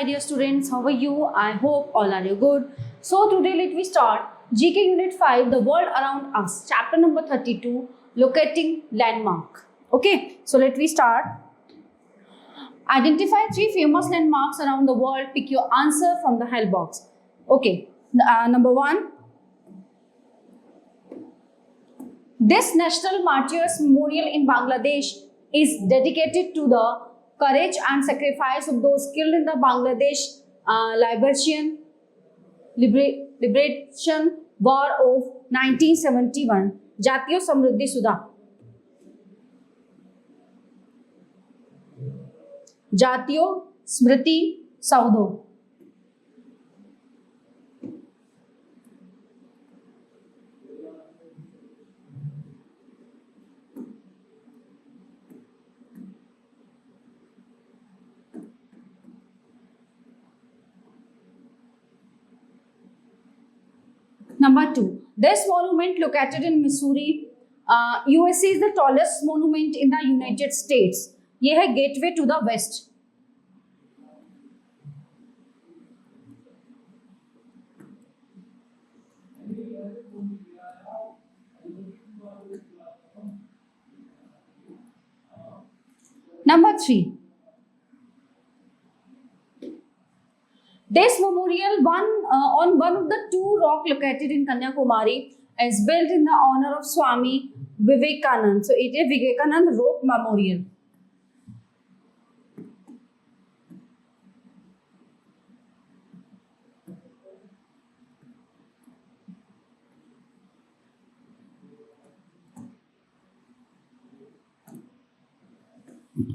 my dear students. How are you? I hope all are you good. So today let me start GK Unit 5, The World Around Us, Chapter number 32, Locating Landmark. Okay, so let me start. Identify 3 famous landmarks around the world. Pick your answer from the help box. Okay, number 1. This National Martyrs Memorial in Bangladesh is dedicated to the courage and sacrifice of those killed in the Bangladesh Liberation War of 1971. जातीय समृद्धि सुधा. जातीय स्मृति सौधो. Number 2. This monument located in Missouri, USA is the tallest monument in the United States. ये है Gateway to the West. Number 3. This memorial on one of the 2 rock located in Kanyakumari is built in the honor of Swami Vivekanand. So it is Vivekanand Rock Memorial.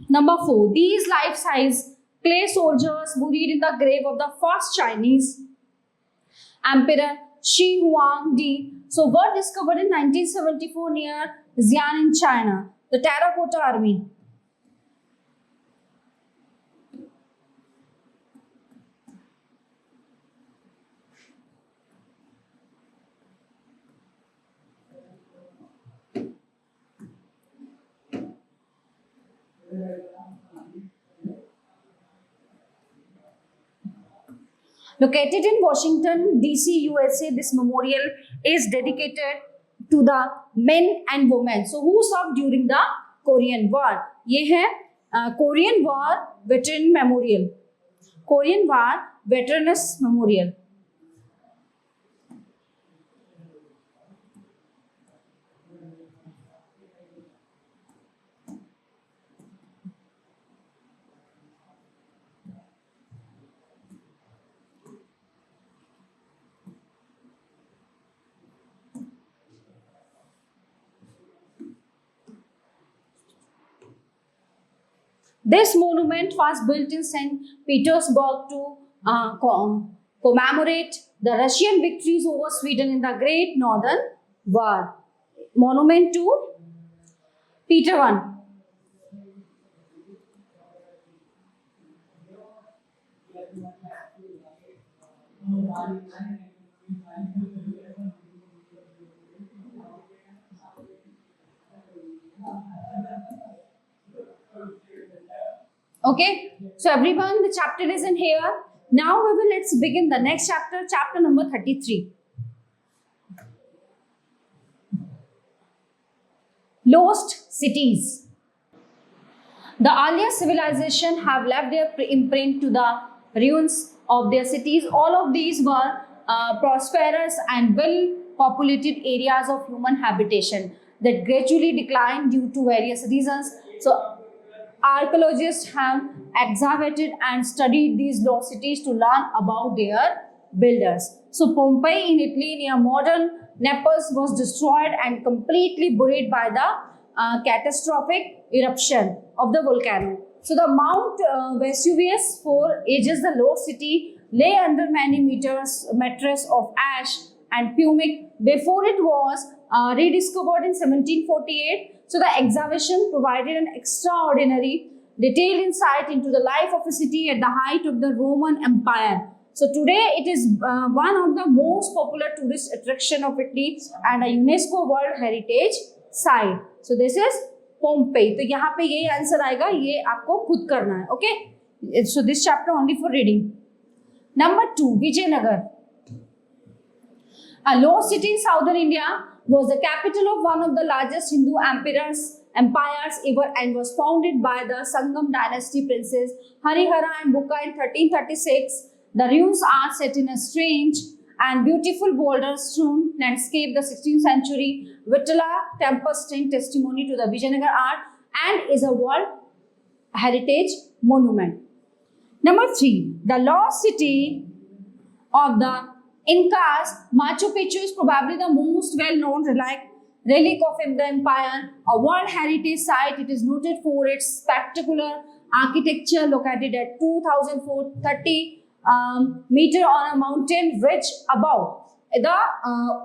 Number 4. These life-size clay soldiers buried in the grave of the first Chinese Emperor Shi Huangdi. So were discovered in 1974 near Xi'an in China. The Terracotta Army. Located in Washington, D.C., USA, this memorial is dedicated to the men and women. So, who served during the Korean War? ये है Korean War Veteran Memorial. Korean War Veterans Memorial. This monument was built in St. Petersburg to commemorate the Russian victories over Sweden in the Great Northern War. Monument to Peter I. Okay, so everyone, the chapter is in here. Now let's begin the next chapter, chapter number 33. Lost cities. The earlier civilization have left their imprint to the ruins of their cities. All of these were prosperous and well-populated areas of human habitation that gradually declined due to various reasons. So, archaeologists have excavated and studied these lost cities to learn about their builders. So Pompeii in Italy near modern Naples was destroyed and completely buried by the catastrophic eruption of the volcano. So the Mount Vesuvius, for ages the lost city, lay under many meters of ash and pumice before it was rediscovered in 1748. So the excavation provided an extraordinary detailed insight into the life of a city at the height of the Roman Empire. So today it is one of the most popular tourist attraction of Italy and a UNESCO World Heritage Site. So this is Pompeii. तो यहाँ पे यही answer आएगा, ये आपको खुद करना है. Okay. So this chapter only for reading. Number 2, Vijayanagar. A low city in southern India, was the capital of one of the largest Hindu empires ever and was founded by the Sangam dynasty princes Harihara and Bukka in 1336. The ruins are set in a strange and beautiful boulder-strewn landscape. The 16th century Vitala temple stands testimony to the Vijayanagar art and is a World Heritage Monument. Number 3, the lost city of the Incas, Machu Picchu is probably the most well-known relic of the empire, a World Heritage Site. It is noted for its spectacular architecture located at 2,430 meter on a mountain ridge above the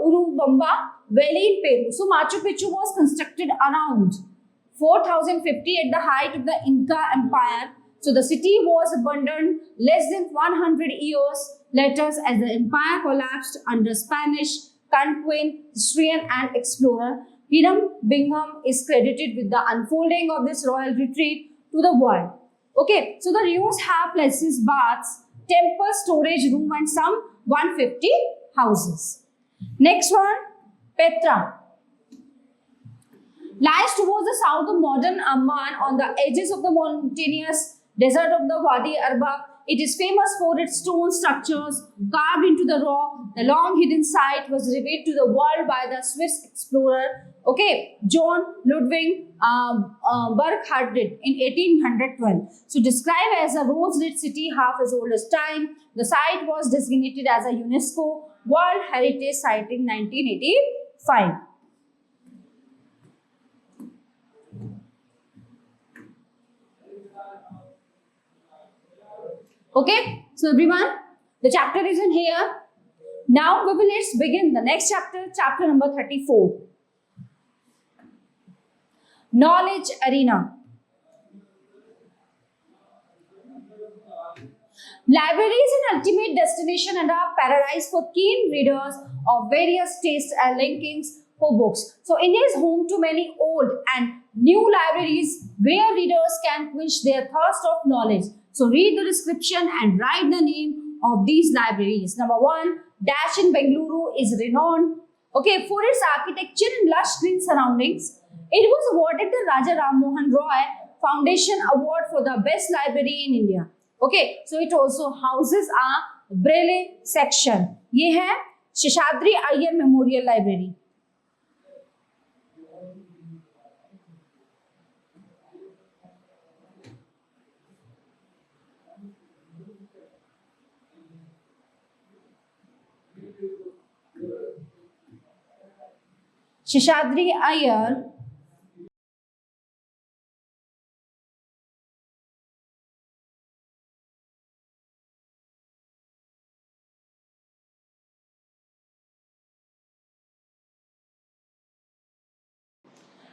Urubamba Valley in Peru. So Machu Picchu was constructed around 4050 at the height of the Inca Empire. So the city was abandoned less than 100 years later as the empire collapsed under Spanish conquest. Historian and explorer Hiram Bingham is credited with the unfolding of this royal retreat to the world. Okay, so the ruins have places, baths, temple, storage room and some 150 houses. Next one, Petra. Lies towards the south of modern Amman on the edges of the mountainous desert of the Wadi Arba. It is famous for its stone structures carved into the rock. The long hidden site was revealed to the world by the Swiss explorer, John Ludwig Burckhardt in 1812. So described as a rose-lit city half as old as time, the site was designated as a UNESCO World Heritage Site in 1985. Okay, so everyone, the chapter is in here. Now let's begin the next chapter, chapter number 34. Knowledge Arena. Library is an ultimate destination and a paradise for keen readers of various tastes and linkings for books. So India is home to many old and new libraries where readers can quench their thirst of knowledge. So read the description and write the name of these libraries. Number 1, Dash in Bengaluru is renowned for its architecture and lush green surroundings. It was awarded the Raja Ram Mohan Roy Foundation Award for the best library in India. So it also houses a Braille section. ये है Seshadri Iyer memorial library. Seshadri Iyer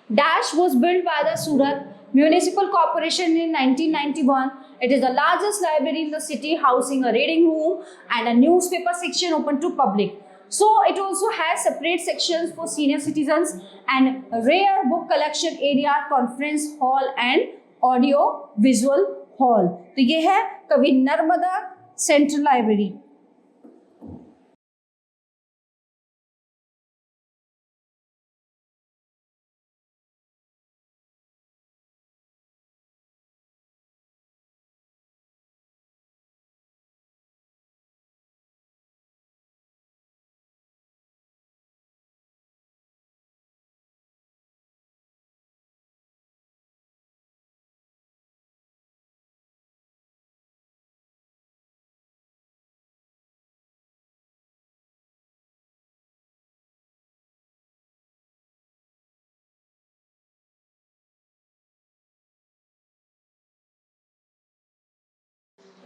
Dash was built by the Surat Municipal Corporation in 1991. It is the largest library in the city, housing a reading room and a newspaper section open to public. So it also has separate sections for senior citizens and rare book collection area, conference hall and audio visual hall. तो ये है कवि Narmada central library.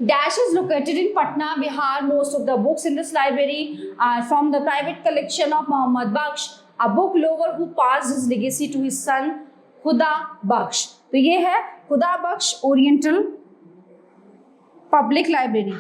Dash is located in Patna, Bihar. Most of the books in this library are from the private collection of Muhammad Baksh, a book lover who passed his legacy to his son Khuda Baksh. तो ये है Khuda Bakhsh oriental public library.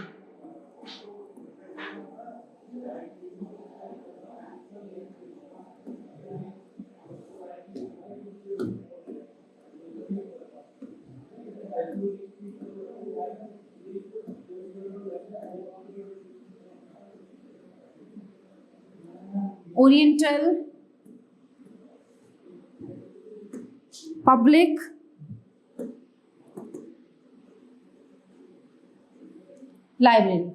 Oriental Public Library.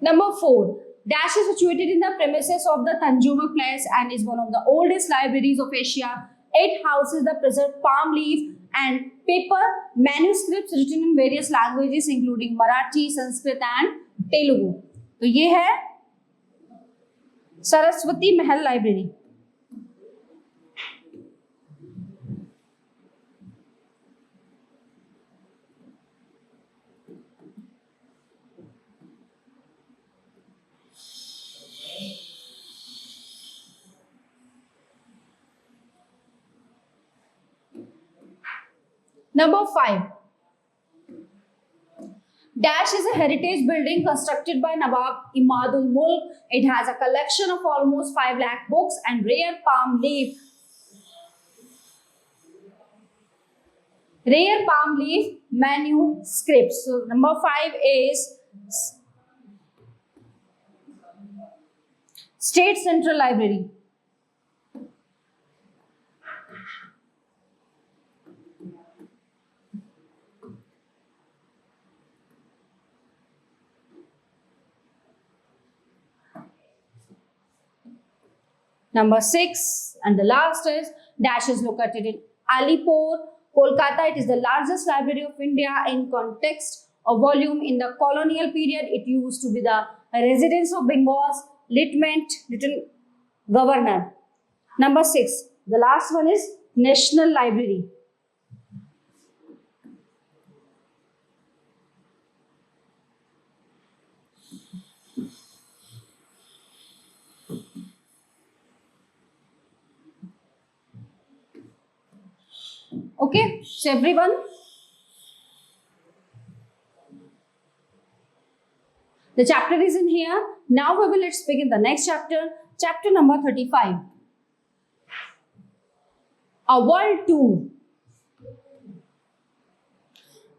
Number 4. Dash is situated in the premises of the Tanjore Place and is one of the oldest libraries of Asia. It houses the preserved palm leaf and paper manuscripts written in various languages including Marathi, Sanskrit and Telugu. तो ये है Saraswati Mahal library. Number 5. Dash is a heritage building constructed by Nawab Imadul Mulk. It has a collection of almost 5 lakh books and rare palm leaf manuscripts. So number 5 is State Central Library. Number 6 and the last is Dash is located in Alipore, Kolkata. It is the largest library of India in context of volume. In the colonial period, it used to be the residence of Bengal's lieutenant governor. Number 6. The last one is National Library. Okay, so everyone, the chapter is in here. Now let's begin the next chapter, chapter number 35. A world tour.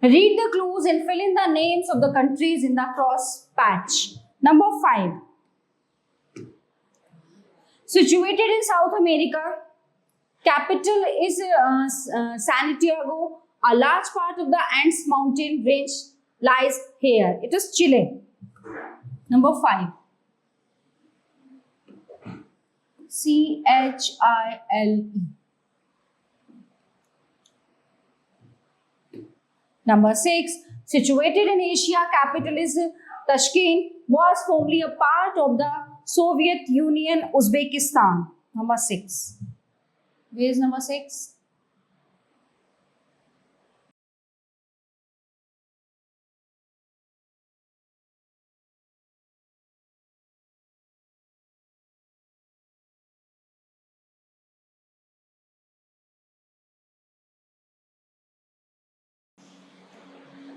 Read the clues and fill in the names of the countries in the cross patch. Number 5. Situated in South America, capital is Santiago. A large part of the Andes mountain range lies here. It is Chile. Number 5. Chile. Number 6. Situated in Asia, capital is Tashkent. Was formerly a part of the Soviet Union, Uzbekistan. Number 6. Where is number 6?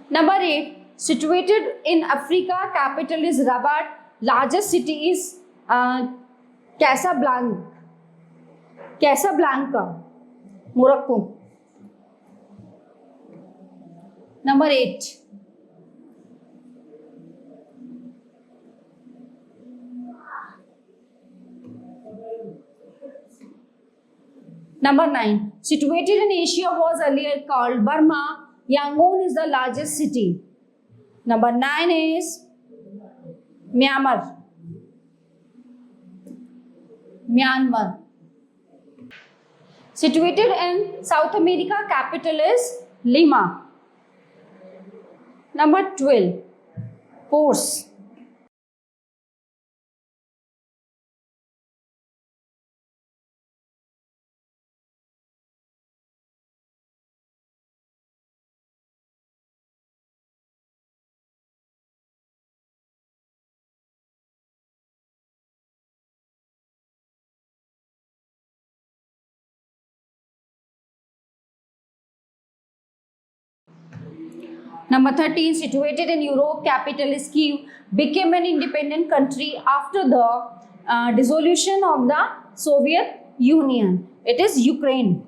Number 8. Situated in Africa, capital is Rabat. Largest city is Casablanca, Morocco. Number 8. Number 9. Situated in Asia, was earlier called Burma. Yangon is the largest city. Number 9 is Myanmar. Situated in South America, capital is Lima. Number 12. Pores. Number 13, situated in Europe, capital is Kiev, became an independent country after the dissolution of the Soviet Union. It is Ukraine.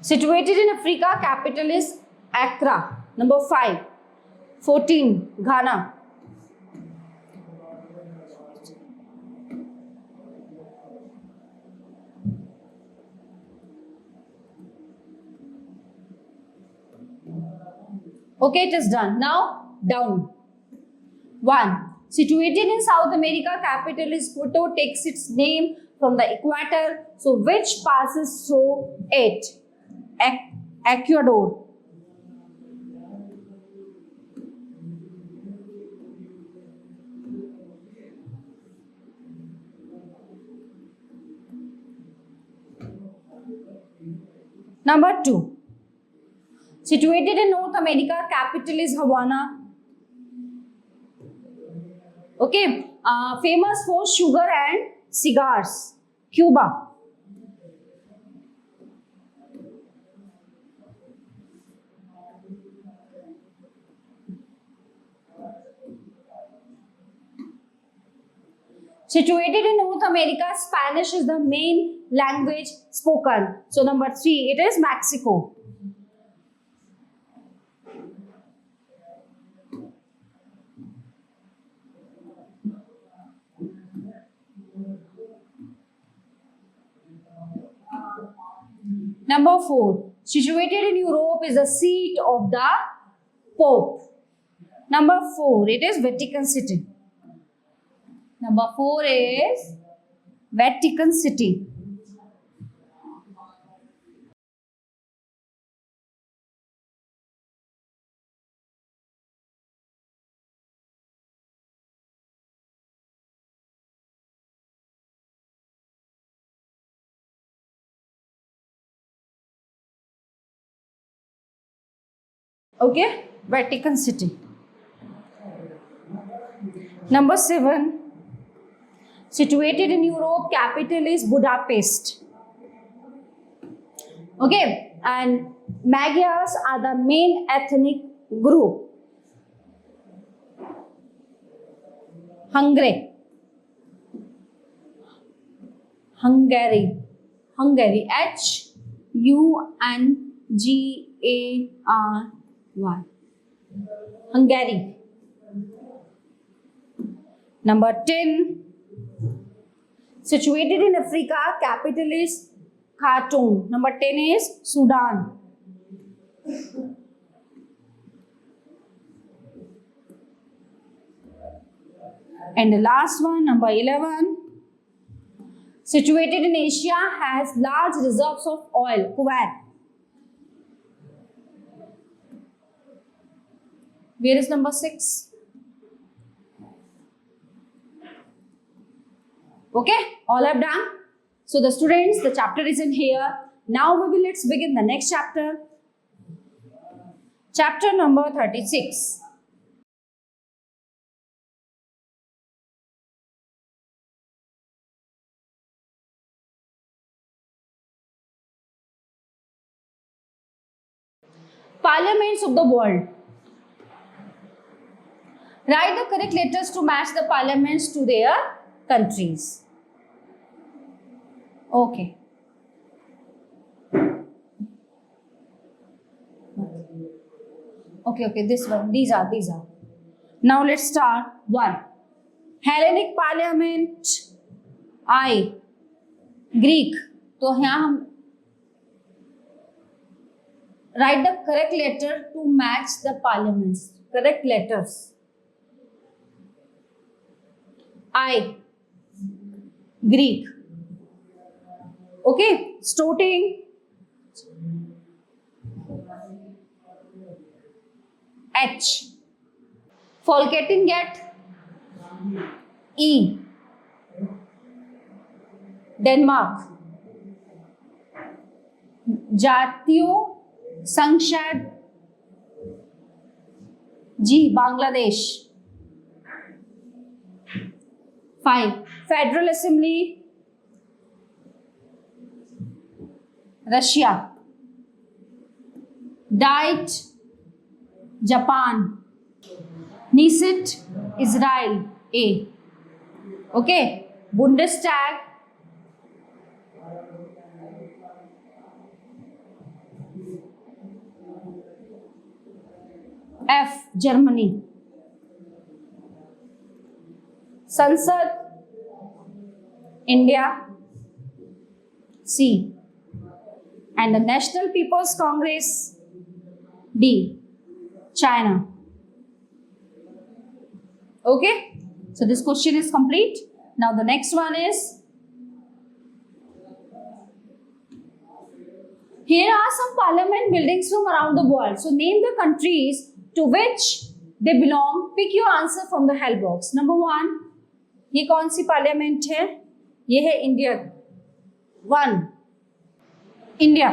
Situated in Africa, capital is Accra. Number 5. 14. Ghana. Okay, it is done. Now down. 1. Situated in South America, capital is Quito, takes its name from the equator. So which passes through it? Ecuador. Number 2. Situated in North America, capital is Havana. Okay, famous for sugar and cigars. Cuba. Situated in North America, Spanish is the main language spoken. So number 3, it is Mexico. Number 4, situated in Europe is the seat of the Pope. Number 4, it is Vatican City. Number 4 is Vatican City. Okay, Vatican City. Number 7, situated in Europe, capital is Budapest. Okay, and Magyars are the main ethnic group. Hungary. H-U-N-G-A-R-Y. Hungary. Number 10, situated in Africa, capital is Khartoum. Number 10 is Sudan. And the last one, number 11, situated in Asia, has large reserves of oil. Kuwait. Where is number 6? Okay, all have done. So the students, the chapter is in here. Now let's begin the next chapter. Chapter number 36. Parliaments of the world. Write the correct letters to match the parliaments to their countries. Okay. Okay, this one. These are. Now let's start. 1. Hellenic Parliament. I. Greek. तो यहाँ हम write the correct letter to match the parliaments. Correct letters. I. Greek. Okay. Starting. H. Folketinget. E. Denmark. जातीय संसद. G. Bangladesh. 5. Federal Assembly. Russia. Diet. Japan. Knesset. Israel. A. Okay. Bundestag. F. Germany. Sansad, India. C. And the National People's Congress, D. China. Okay, so this question is complete. Now the next one is, here are some parliament buildings from around the world. So name the countries to which they belong. Pick your answer from the help box. Number 1, ये कौन सी parliament है? ये है India. 1, India.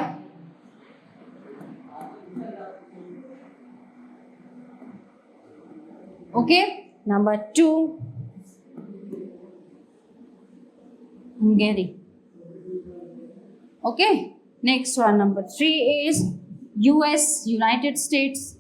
Okay. Number 2, Hungary. Okay. Next one, number 3 is US, United States.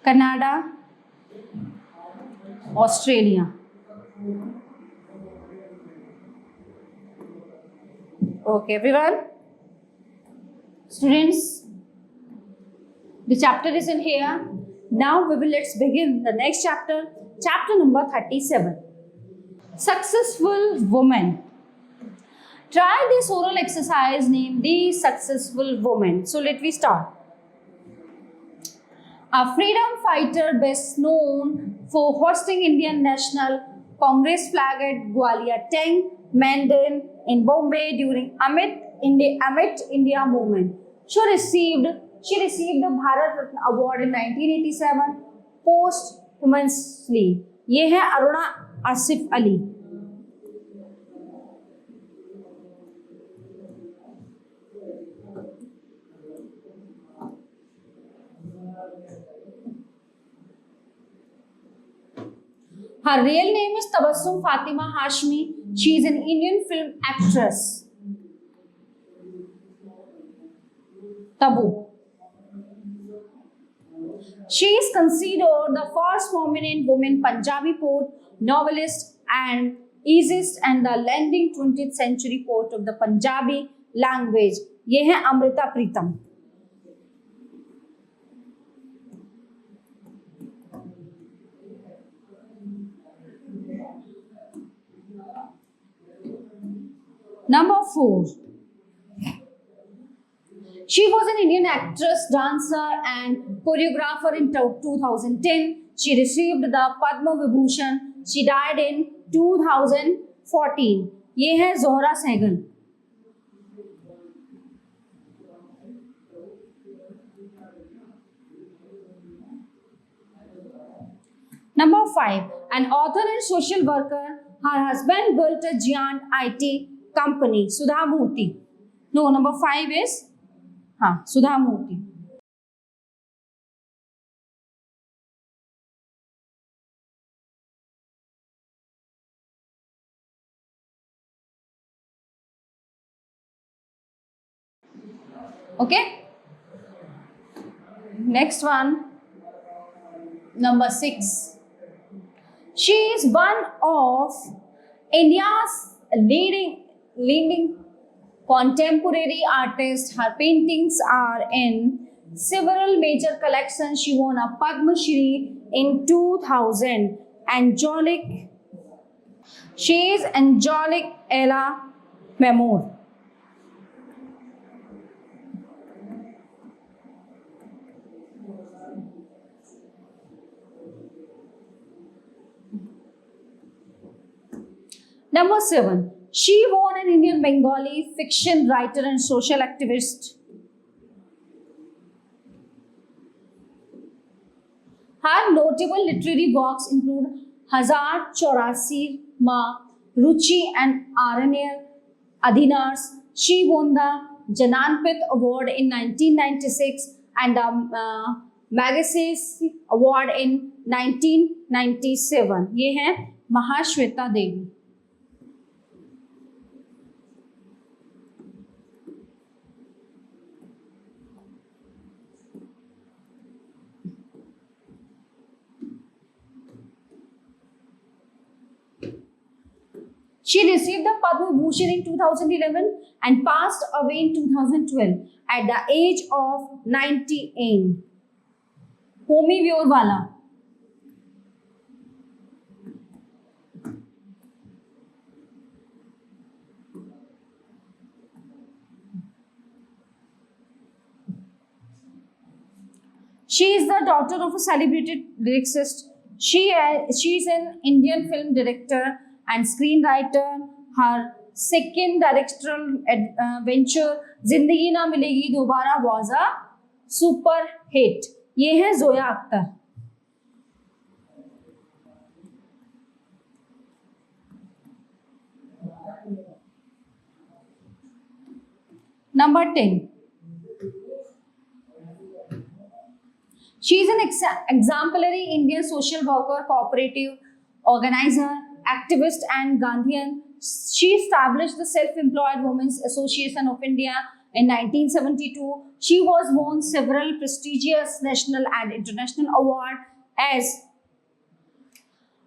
Canada, Australia. Okay, everyone. Students, the chapter is in here. Now let's begin the next chapter. Chapter number 37. Successful woman. Try this oral exercise named the successful woman. So let me start. A freedom fighter best known for hosting Indian National Congress flag at Gwalior Tank Mandan in Bombay during Amit India movement. She received the Bharat Ratna Award in 1987 posthumously. ये है Aruna Asif Ali. Her real name is Tabassum Fatima Hashmi. She is an Indian film actress. Tabu. She is considered the first prominent woman Punjabi poet, novelist, and easiest and the leading 20th century poet of the Punjabi language. ये है Amrita Pritam. Number 4. She was an Indian actress, dancer, and choreographer in 2010. She received the Padma Vibhushan. She died in 2014. ये है Zohra Sehgal. Number 5. An author and social worker. Her husband built a giant IT company. Sudha Murthy. No, number 5 is Sudha Murthy. Okay. Next one. Number 6. She is one of India's leading contemporary artists. Her paintings are in several major collections. She won a Padma Shri in 2000. She is Angelic Ella Memor. Number 7. She was an Indian Bengali fiction writer and social activist. Her notable literary works include Hazar Chaurasi Ma, Ruchi and Aranya Adhinars. She won the Jnanpith Award in 1996 and the Magsaysay Award in 1997. ये है महाश्वेता देवी. She received the Padma Bhushan in 2011 and passed away in 2012 at the age of 98. Homi Vyorwala. She is the daughter of a celebrated lyricist. She is an Indian film director and screenwriter. Her second directorial venture, Zindagi Na Milegi Dobara, was a super hit. ये है Zoya Akhtar. Number 10. She is an exemplary Indian social worker, cooperative organizer, activist and Gandhian. She established the Self-Employed Women's Association of India in 1972. She was won several prestigious national and international awards as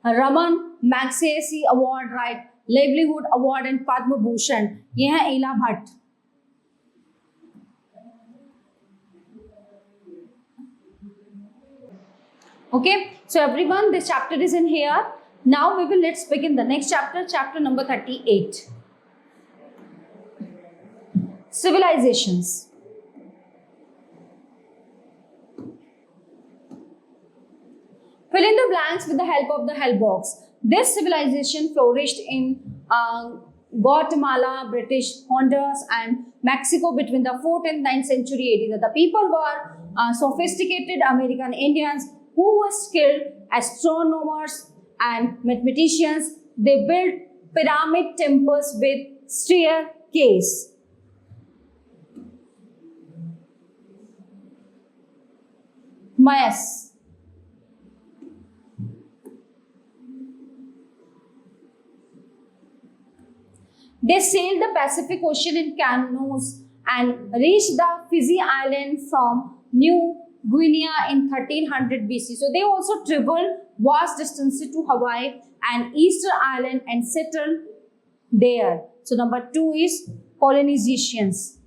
Raman Magsaysay Award, Right Livelihood Award and Padma Bhushan. ये है ईला Bhatt. Okay, so everyone, this chapter is in here. Now let's begin the next chapter, chapter number 38. Civilizations. Fill in the blanks with the help of the help box. This civilization flourished in Guatemala, British Honduras and Mexico between the 4th and 9th century AD. The people were sophisticated American Indians who were skilled astronomers and mathematicians. They built pyramid temples with staircase. Mayas. They sailed the Pacific Ocean in canoes and reached the Fiji Island from New Guinea in 1300 BC. So they also traveled vast distances to Hawaii and Easter Island and settled there. So number 2 is Polynesians.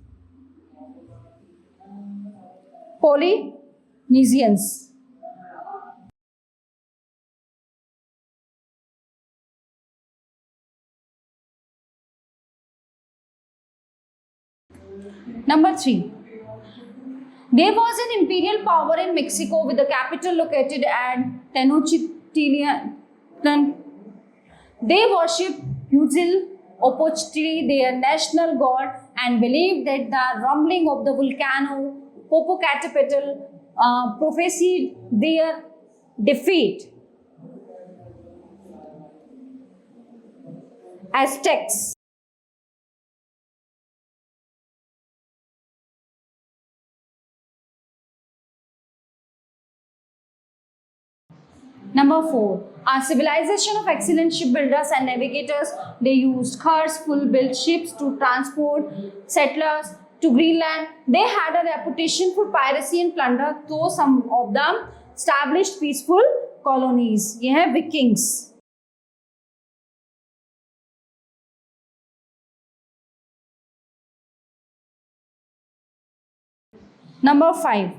Polynesians. Number 3. There was an imperial power in Mexico with the capital located at Tenochtitlan. They worshipped Huitzilopochtli, their national god, and believed that the rumbling of the volcano Popocatépetl prophesied their defeat. Aztecs. Number 4. A civilization of excellent shipbuilders and navigators. They used cars, full-built ships to transport settlers to Greenland. They had a reputation for piracy and plunder, though some of them established peaceful colonies. ये है Vikings. Number 5.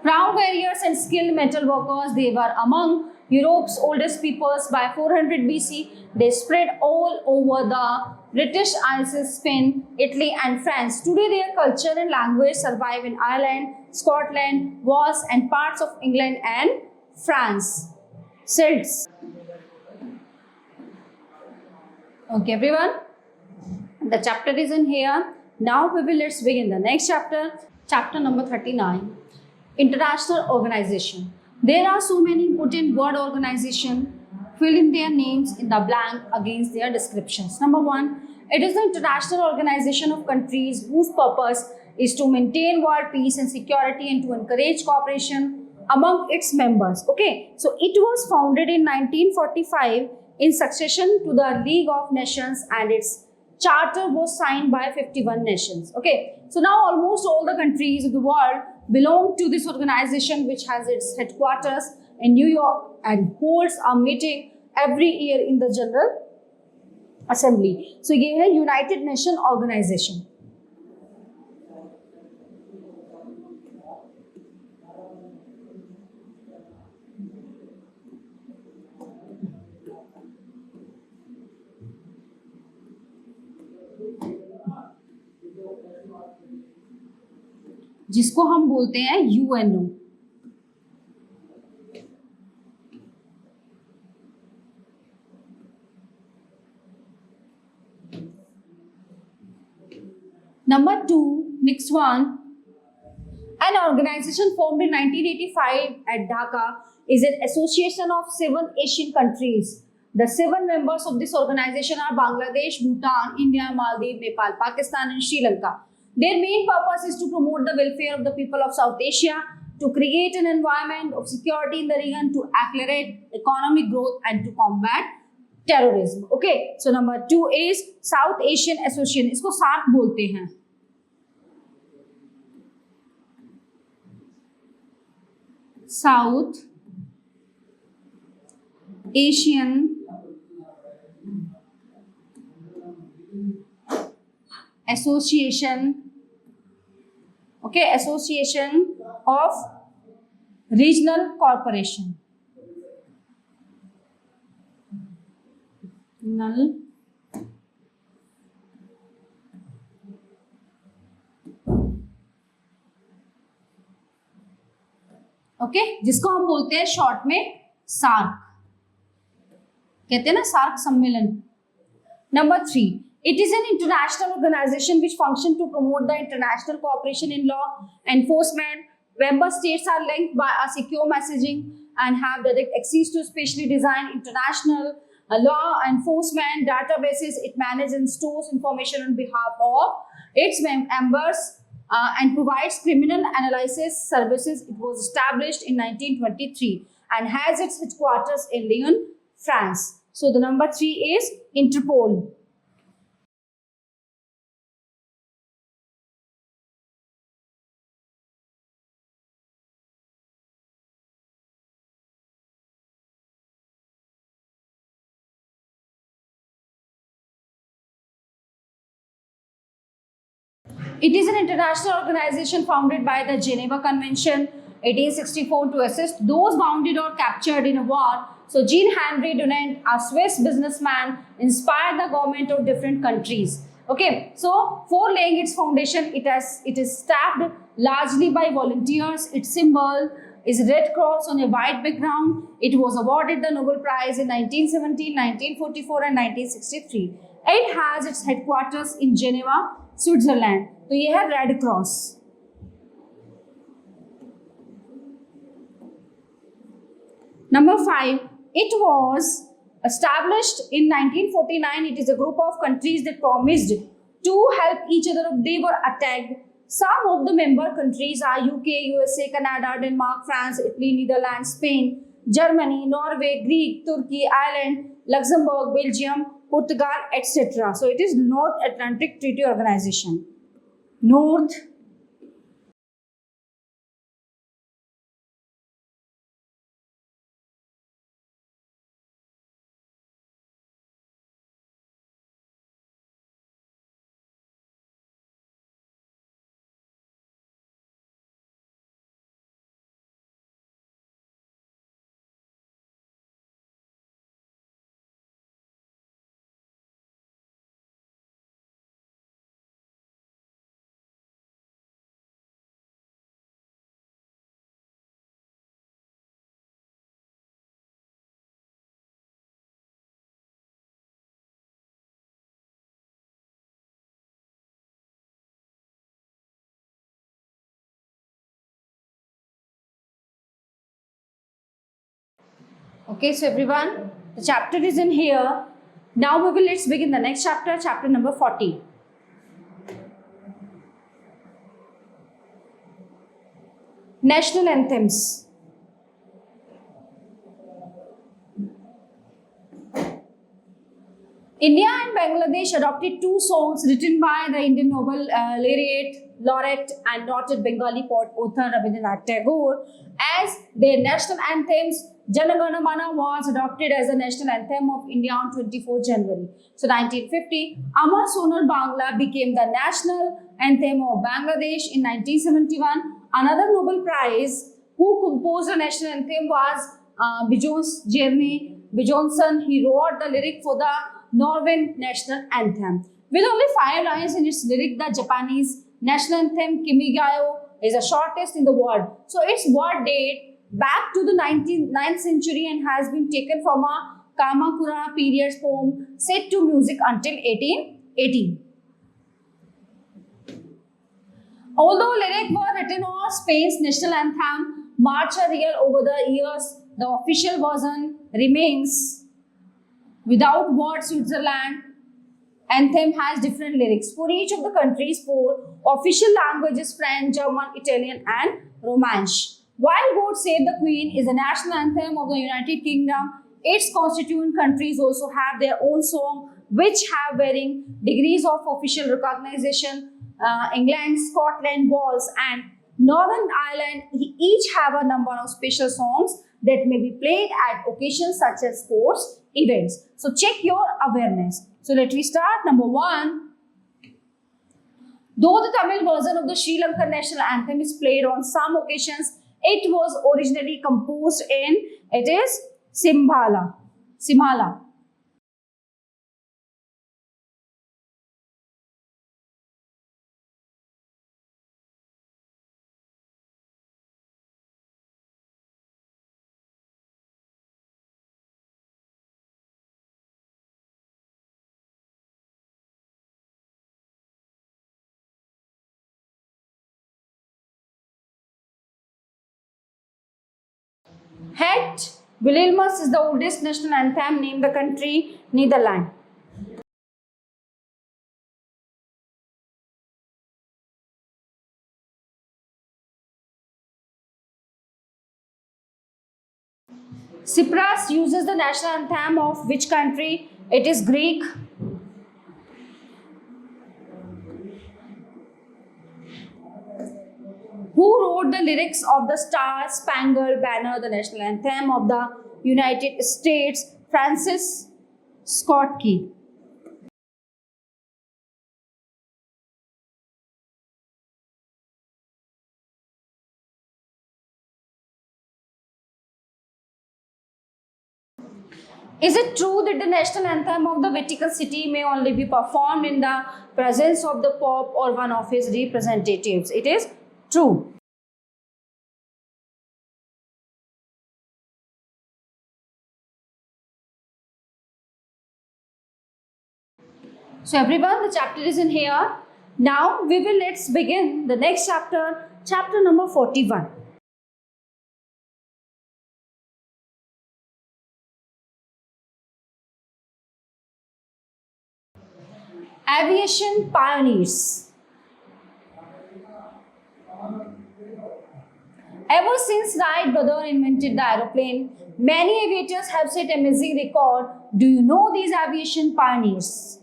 Proud warriors and skilled metal workers, they were among Europe's oldest peoples. By 400 BC, they spread all over the British Isles, Spain, Italy and France. Today their culture and language survive in Ireland, Scotland, Wales and parts of England and France. Celts. Okay everyone, the chapter is in here. Now let's begin the next chapter, chapter number 39. International organization. There are so many important world organization. Fill in their names in the blank against their descriptions. Number 1, it is the international organization of countries whose purpose is to maintain world peace and security and to encourage cooperation among its members. Okay, so it was founded in 1945 in succession to the League of Nations, and its charter was signed by 51 nations. Okay, so now almost all the countries of the world belong to this organization, which has its headquarters in New York and holds a meeting every year in the General Assembly. So ये है United Nation Organization. जिसको हम बोलते हैं UNO. Number 2, next one, an organization formed in 1985 at Dhaka is an association of 7 Asian countries. The 7 members of this organization are Bangladesh, Bhutan, India, Maldives, Nepal, Pakistan and Sri Lanka. Their main purpose is to promote the welfare of the people of South Asia, to create an environment of security in the region, to accelerate economic growth and to combat terrorism. Okay, so number 2 is South Asian Association. इसको SAARC बोलते हैं. South Asian Association. Okay, Association of Regional Corporation. Null. Okay, जिसको हम बोलते हैं short में SAARC, कहते हैं ना सार्क सम्मेलन. Number 3, it is an international organization which function to promote the international cooperation in law enforcement. Member states are linked by a secure messaging and have direct access to specially designed international law enforcement databases. It manages and stores information on behalf of its members and provides criminal analysis services. It was established in 1923 and has its headquarters in Lyon, France. So the number 3 is Interpol. It is an international organization founded by the Geneva Convention 1864 to assist those wounded or captured in a war. So Jean-Henri Dunant, a Swiss businessman, inspired the government of different countries. Okay, so for laying its foundation, it is staffed largely by volunteers. Its symbol is Red Cross on a white background. It was awarded the Nobel Prize in 1917, 1944 and 1963. It has its headquarters in Geneva, Switzerland. तो ये है red cross. Number 5, it was established in 1949. It is a group of countries that promised to help each other if they were attacked. Some of the member countries are UK, USA, Canada, Denmark, France, Italy, Netherlands, Spain, Germany, Norway, Greek, Turkey, Ireland, Luxembourg, Belgium, Portugal, etc. So it is North Atlantic Treaty Organization. North Okay, so everyone, the chapter is in here. Now let's begin the next chapter, chapter number 40. National anthems. India and Bangladesh adopted two songs written by the Indian Nobel laureate and noted Bengali poet author Rabindranath Tagore as their national anthems. Jana Gana Mana was adopted as the national anthem of India on 24 January. So 1950, Amar Sonar Bangla became the national anthem of Bangladesh in 1971. Another Nobel Prize who composed the national anthem was Bjornson. He wrote the lyric for the Norwegian national anthem. With only 5 lines in its lyric, the Japanese national anthem Kimigayo is the shortest in the world. So its word date back to the 9th century and has been taken from a Kamakura period poem set to music until 1818. Although lyrics were written on Spain's national anthem, March a real over the years, the official version remains without word Switzerland. Anthem has different lyrics for each of the countries' 4 official languages: French, German, Italian, and Romansh. While God Save the Queen is the national anthem of the United Kingdom, its constituent countries also have their own song, which have varying degrees of official recognition. England, Scotland, Wales, and Northern Ireland each have a number of special songs that may be played at occasions such as sports events. So check your awareness. So let me start. Number 1. Though the Tamil version of the Sri Lankan national anthem is played on some occasions, it was originally composed in Simhala. Het Wilhelmus is the oldest national anthem named the country Netherlands. Cyprus uses the national anthem of which country? It is Greek. Who wrote the lyrics of the Star Spangled Banner, the national anthem of the United States? Francis Scott Key. Is it true that the national anthem of the Vatican City may only be performed in the presence of the Pope or one of his representatives? It is true. So everyone, the chapter is in here. Now let's begin the next chapter, chapter number 41. Aviation pioneers. Ever since Wright brother invented the aeroplane, many aviators have set amazing record. Do you know these aviation pioneers?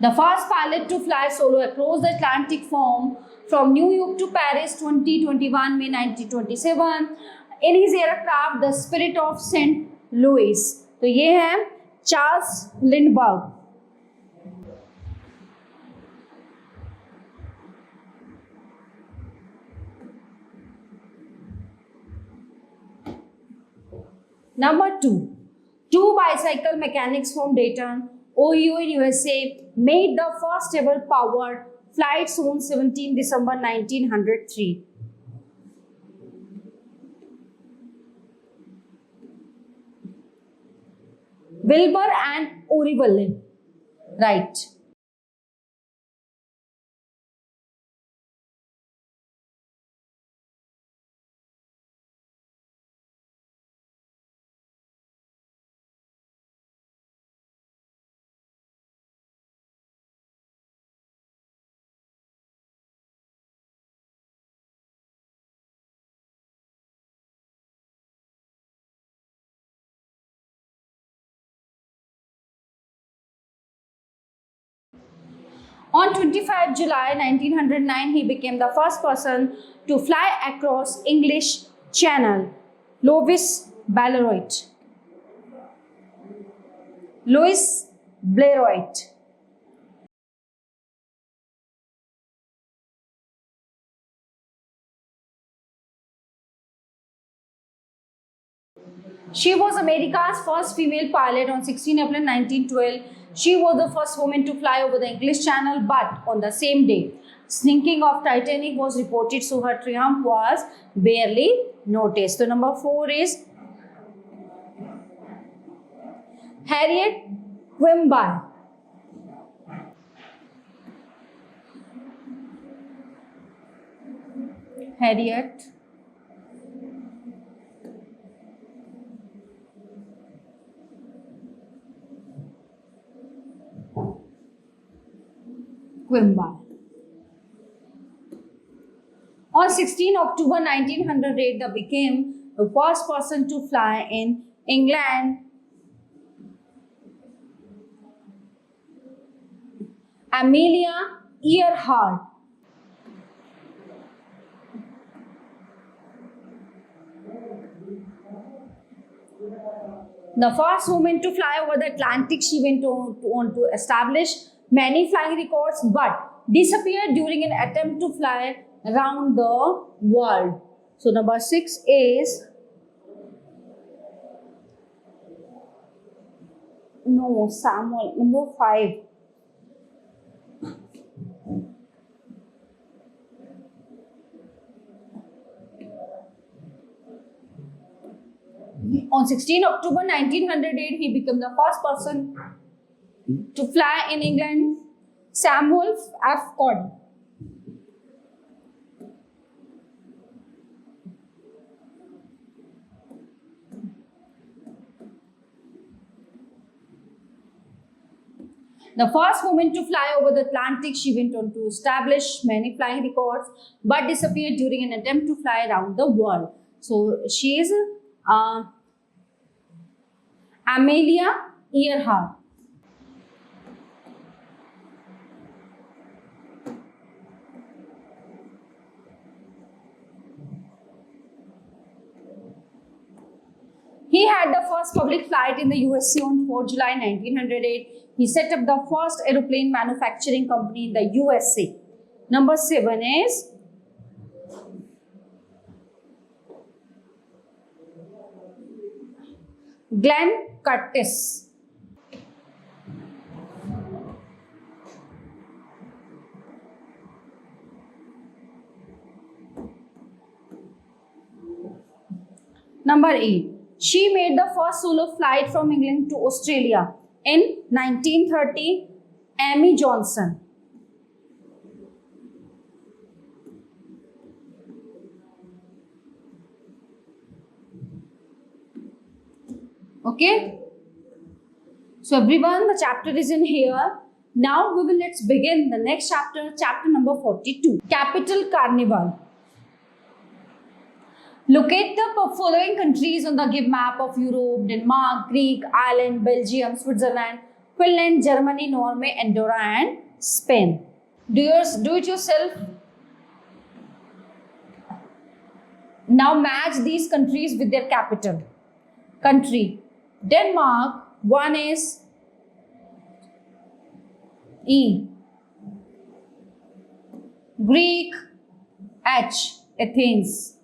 The first pilot to fly solo across the Atlantic from New York to Paris 2021 May 1927 in his aircraft the Spirit of St. Louis. तो ये है Charles Lindberg. Number 2. Two bicycle mechanics from Dayton, Ohio in USA made the first ever powered flights on 17 December 1903. Wilbur and Oriville. Right. On 25 July 1909, he became the first person to fly across English Channel. Louis Blériot. Louis Blériot. She was America's first female pilot on 16 April 1912. She was the first woman to fly over the English Channel, but on the same day, sinking of Titanic was reported, so her triumph was barely noticed. So number 4 is Harriet Quimby. Harriet Quimby. On 16 October 1908, they became the first person to fly in England. Amelia Earhart. The first woman to fly over the Atlantic, she went on to establish many flying records, but disappeared during an attempt to fly around the world. So number 6 is Samuel. Number 5. On 16 October 1908, he became the first person to fly in England, Samuel F. Cody. The first woman to fly over the Atlantic, she went on to establish many flying records, but disappeared during an attempt to fly around the world. So she is Amelia Earhart. He had the first public flight in the USA on 4 July 1908. He set up the first aeroplane manufacturing company in the USA. Number 7 is Glenn Curtis. Number 8. She made the first solo flight from England to Australia in 1930. Amy Johnson. Okay. So everyone, the chapter is in here. Now let's begin the next chapter, chapter number 42. Capital Carnival. Locate the following countries on the give map of Europe: Denmark, Greek, Ireland, Belgium, Switzerland, Finland, Germany, Norway, Andorra, and Spain. Do it yourself. Now match these countries with their capital. Country. Denmark, 1 is E. Greek, H. Athens.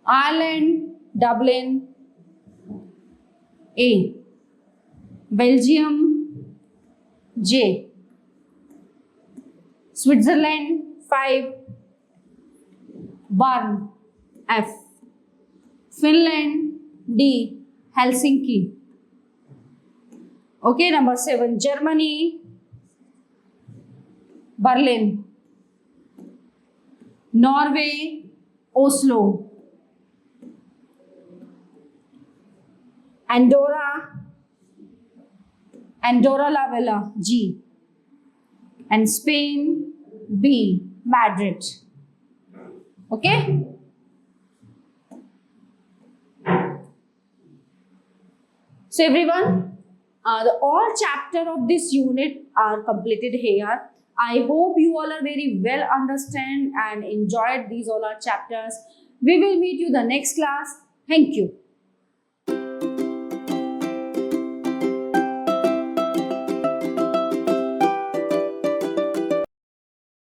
Ireland, Dublin, A. Belgium, J. Switzerland, 5, Bern, F. Finland, D. Helsinki. Okay, number 7, Germany, Berlin. Norway, Oslo. Andorra la Vella, G. And Spain, B. Madrid. Okay. So everyone, all chapter of this unit are completed here. I hope you all are very well understand and enjoyed these all our chapters. We will meet you the next class. Thank you.